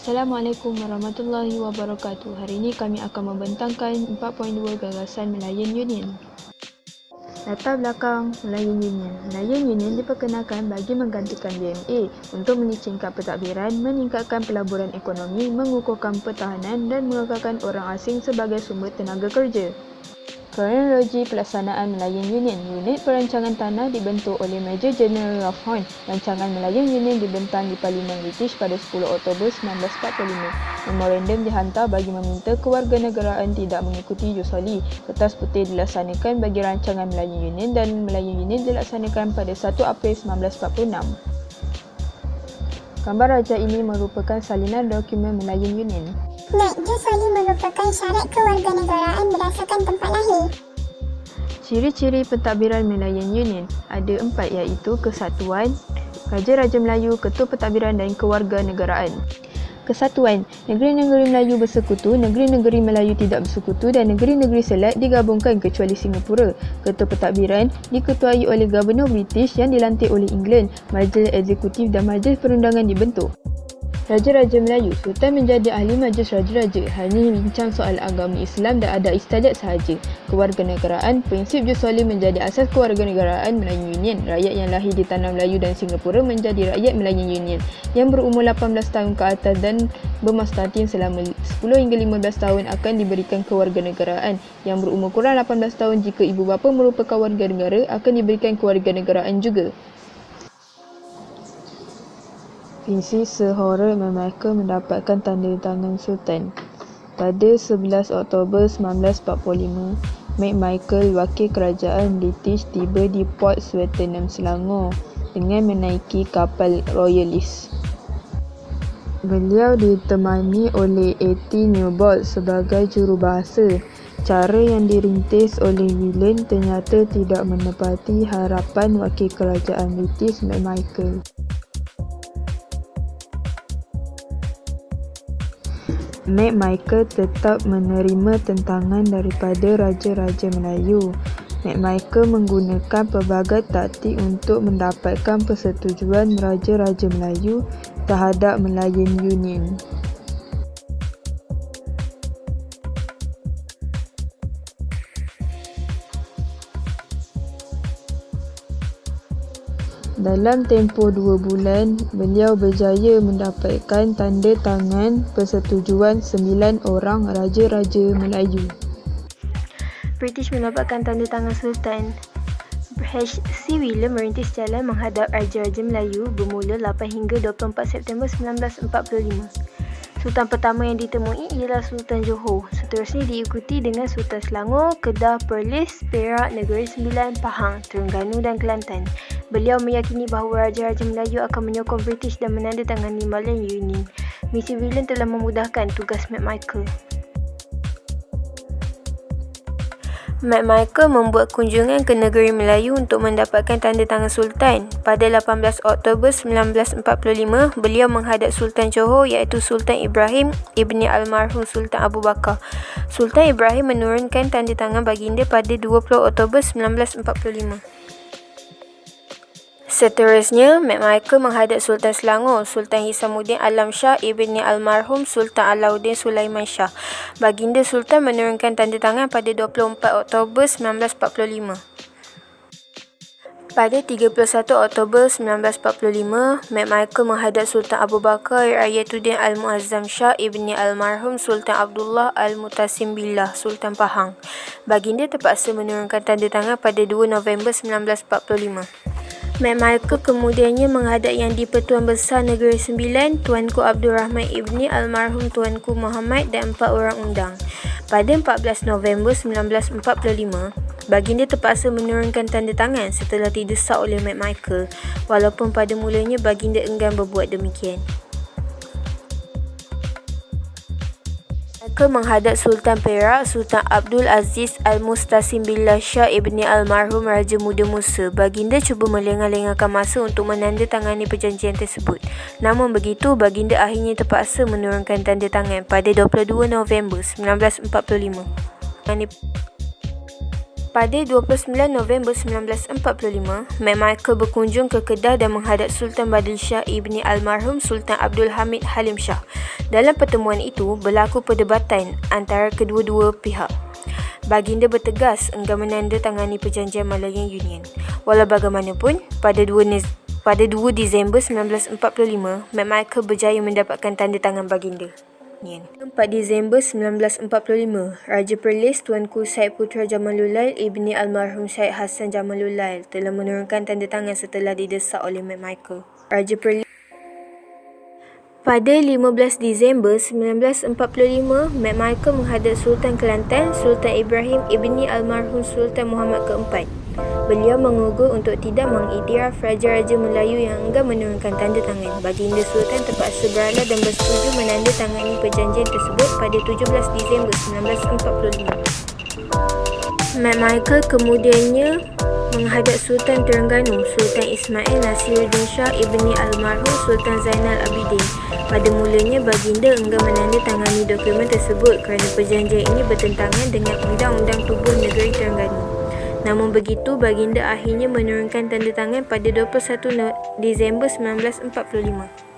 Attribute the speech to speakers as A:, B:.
A: Assalamualaikum warahmatullahi wabarakatuh. Hari ini kami akan membentangkan 4.2 gagasan Malayan Union. Latar belakang Malayan Union. Malayan Union diperkenalkan bagi menggantikan BMA untuk melicingkan pentadbiran, meningkatkan pelaburan ekonomi, mengukuhkan pertahanan dan mengekalkan orang asing sebagai sumber tenaga kerja. Kronologi pelaksanaan Malayan Union. Unit Perancangan Tanah dibentuk oleh Major General Ralph Horn. Rancangan Malayan Union dibentang di Parlimen British pada 10 Oktober 1945. Memorandum dihantar bagi meminta kewarganegaraan tidak mengikuti Josoli. Kertas putih dilaksanakan bagi rancangan Malayan Union dan Malayan Union dilaksanakan pada 1 April 1946. Gambar raja ini merupakan salinan dokumen Malayan Union.
B: Josoli merupakan syarat kewarganegaraan berdasarkan tempat lahir.
A: Ciri-ciri pentadbiran Malayan Union ada 4 iaitu kesatuan, Raja-Raja Melayu, Ketua Pentadbiran dan kewarganegaraan. Kesatuan, negeri-negeri Melayu bersekutu, negeri-negeri Melayu tidak bersekutu dan negeri-negeri Selat digabungkan kecuali Singapura. Ketua Pentadbiran diketuai oleh Gubernur British yang dilantik oleh England. Majlis Eksekutif dan Majlis Perundangan dibentuk. Raja-Raja Melayu, Sultan menjadi ahli majlis Raja-Raja, hanya bincang soal agama Islam dan adat istiadat sahaja. Kewarganegaraan, prinsip Josoli menjadi asas kewarganegaraan Malayan Union. Rakyat yang lahir di tanah Melayu dan Singapura menjadi rakyat Malayan Union. Yang berumur 18 tahun ke atas dan bermastatin selama 10 hingga 15 tahun akan diberikan kewarganegaraan. Yang berumur kurang 18 tahun jika ibu bapa merupakan warga negara akan diberikan kewarganegaraan juga. Prinsip Sir Horace McMichael mendapatkan tanda tangan Sultan. Pada 11 Oktober 1945, McMichael, wakil kerajaan British, tiba di Port Swettenham, Selangor dengan menaiki kapal Royalist. Beliau ditemani oleh A.T. Newbold sebagai jurubahasa. Cara yang dirintis oleh William ternyata tidak menepati harapan wakil kerajaan British McMichael. McMichael tetap menerima tentangan daripada Raja-Raja Melayu. McMichael menggunakan pelbagai taktik untuk mendapatkan persetujuan Raja-Raja Melayu terhadap Malayan Union. Dalam tempoh 2 bulan, beliau berjaya mendapatkan tanda tangan persetujuan 9 orang Raja-Raja Melayu.
C: British mendapatkan tanda tangan Sultan. H.C. William merintis jalan menghadap Raja-Raja Melayu bermula 8 hingga 24 September 1945. Sultan pertama yang ditemui ialah Sultan Johor. Seterusnya diikuti dengan Sultan Selangor, Kedah, Perlis, Perak, Negeri Sembilan, Pahang, Terengganu dan Kelantan. Beliau meyakini bahawa Raja-Raja Melayu akan menyokong British dan menandatangani Malayan Union. Misi William telah memudahkan tugas McMichael. McMichael membuat kunjungan ke negeri Melayu untuk mendapatkan tanda tangan Sultan. Pada 18 Oktober 1945, beliau menghadap Sultan Johor iaitu Sultan Ibrahim ibni almarhum Sultan Abu Bakar. Sultan Ibrahim menurunkan tanda tangan baginda pada 20 Oktober 1945. Seterusnya, McMichael menghadap Sultan Selangor, Sultan Hisamuddin Alam Shah ibni almarhum Sultan Alauddin Sulaiman Shah. Baginda Sultan menurunkan tanda tangan pada 24 Oktober 1945. Pada 31 Oktober 1945, McMichael menghadap Sultan Abu Bakar Ayatuddin Al-Muazzam Shah ibni almarhum Sultan Abdullah Al-Mutasim Billah, Sultan Pahang. Baginda terpaksa menurunkan tanda tangan pada 2 November 1945. McMichael kemudiannya menghadap Yang di-Pertuan Besar Negeri Sembilan, Tuanku Abdul Rahman ibni almarhum Tuanku Muhammad dan 4 orang undang. Pada 14 November 1945, baginda terpaksa menurunkan tanda tangan setelah didesak oleh McMichael, walaupun pada mulanya baginda enggan berbuat demikian. McMichael menghadap Sultan Perak, Sultan Abdul Aziz Al-Mustasim Billah Shah ibni almarhum Raja Muda Musa. Baginda cuba melengah-lengahkan masa untuk menandatangani perjanjian tersebut. Namun begitu, baginda akhirnya terpaksa menurunkan tanda tangan pada 22 November 1945. Pada 29 November 1945, Mat Michael berkunjung ke Kedah dan menghadap Sultan Badil Shah ibni almarhum Sultan Abdul Hamid Halim Shah. Dalam pertemuan itu, berlaku perdebatan antara kedua-dua pihak. Baginda bertegas enggan menandatangani perjanjian Malayan Union. Walau bagaimanapun, pada 2 Disember 1945, Mat Michael berjaya mendapatkan tanda tangan baginda. 4 Disember 1945, Raja Perlis Tuanku Syed Putra Jamalulail ibni almarhum Syed Hassan Jamalulail telah menurunkan tanda tangan setelah didesak oleh Mat Michael. Raja Perlis. Pada 15 Disember 1945, Mat Michael menghadap Sultan Kelantan, Sultan Ibrahim ibni almarhum Sultan Muhammad keempat. Beliau mengugur untuk tidak mengiktiraf Raja-Raja Melayu yang enggan menurunkan tanda tangan. Baginda Sultan terpaksa beralah dan bersetuju menandatangani perjanjian tersebut pada 17 Disember 1945. Mat Michael kemudiannya menghadap Sultan Terengganu, Sultan Ismail Nasiruddin Shah ibni almarhum Sultan Zainal Abidin. Pada mulanya, baginda enggan menandatangani dokumen tersebut kerana perjanjian ini bertentangan dengan Undang-Undang Tubuh Negeri Terengganu. Namun begitu, baginda akhirnya menurunkan tanda tangan pada 21 Disember 1945.